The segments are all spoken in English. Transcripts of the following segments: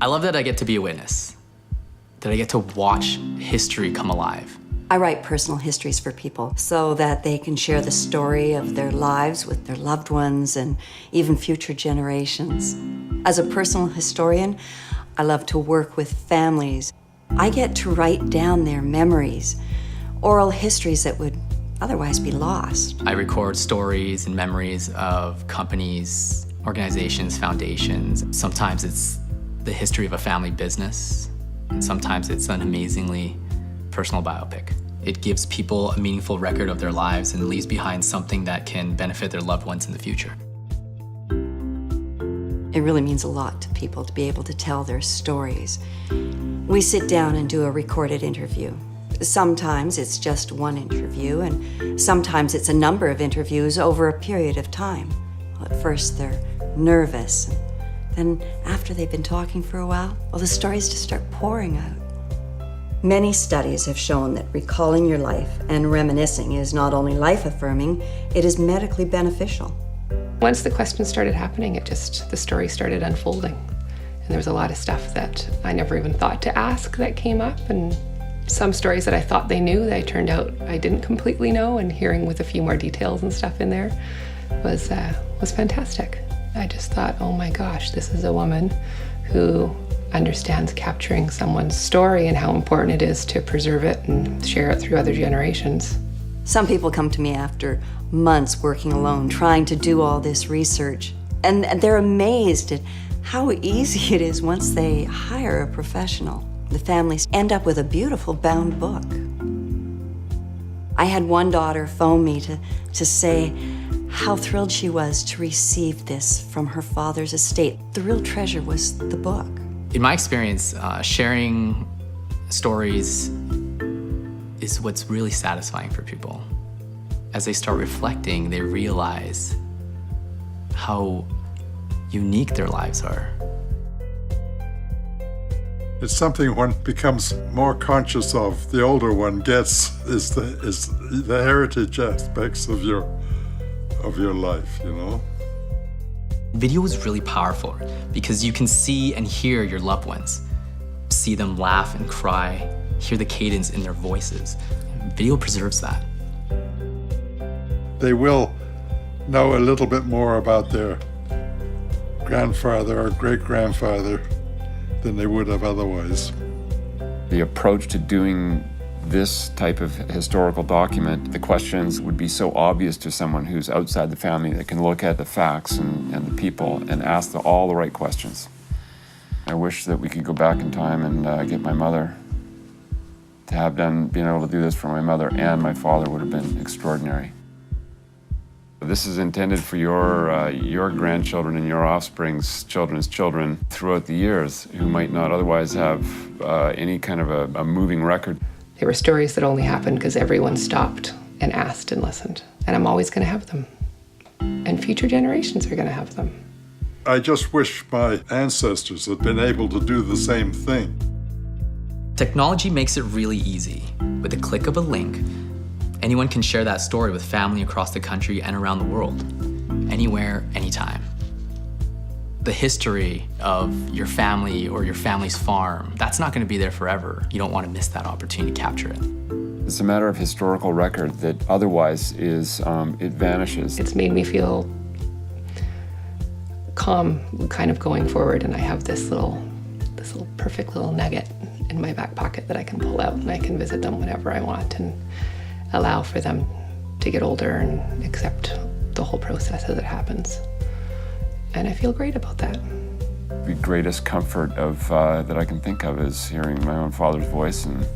I love that I get to be a witness, that I get to watch history come alive. I write personal histories for people so that they can share the story of their lives with their loved ones and even future generations. As a personal historian, I love to work with families. I get to write down their memories, oral histories that would otherwise be lost. I record stories and memories of companies, organizations, foundations. Sometimes it's the history of a family business, and sometimes it's an amazingly personal biopic. It gives people a meaningful record of their lives and leaves behind something that can benefit their loved ones in the future. It really means a lot to people to be able to tell their stories. We sit down and do a recorded interview. Sometimes it's just one interview, and sometimes it's a number of interviews over a period of time. Well, at first they're nervous, and then after they've been talking for a while, well, the stories just start pouring out. Many studies have shown that recalling your life and reminiscing is not only life-affirming, it is medically beneficial. Once the questions started happening, the story started unfolding. And there was a lot of stuff that I never even thought to ask that came up, and some stories that I thought they knew that turned out I didn't completely know, and hearing with a few more details and stuff in there was fantastic. I just thought, oh my gosh, this is a woman who understands capturing someone's story and how important it is to preserve it and share it through other generations. Some people come to me after months working alone, trying to do all this research, and they're amazed at how easy it is once they hire a professional. The families end up with a beautiful bound book. I had one daughter phone me to say how thrilled she was to receive this from her father's estate. The real treasure was the book. In my experience, sharing stories is what's really satisfying for people. As they start reflecting, they realize how unique their lives are. It's something one becomes more conscious of the older one gets is the heritage aspects of your life, you know? Video is really powerful because you can see and hear your loved ones. See them laugh and cry, hear the cadence in their voices. Video preserves that. They will know a little bit more about their grandfather or great-grandfather than they would have otherwise. The approach to doing this type of historical document, the questions would be so obvious to someone who's outside the family that can look at the facts and the people and ask all the right questions. I wish that we could go back in time and get my mother to have been able to do this for my mother and my father would have been extraordinary. This is intended for your grandchildren and your offspring's children's children throughout the years who might not otherwise have any kind of a moving record. They were stories that only happened because everyone stopped and asked and listened. And I'm always going to have them. And future generations are going to have them. I just wish my ancestors had been able to do the same thing. Technology makes it really easy. With a click of a link, anyone can share that story with family across the country and around the world, anywhere, anytime. The history of your family or your family's farm, that's not going to be there forever. You don't want to miss that opportunity to capture it. It's a matter of historical record that otherwise it vanishes. It's made me feel calm kind of going forward, and I have this little perfect little nugget in my back pocket that I can pull out and I can visit them whenever I want and allow for them to get older and accept the whole process as it happens. And I feel great about that. The greatest comfort that I can think of is hearing my own father's voice, and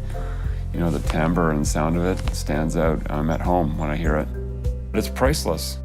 the timbre and sound of it stands out at home when I hear it. But it's priceless.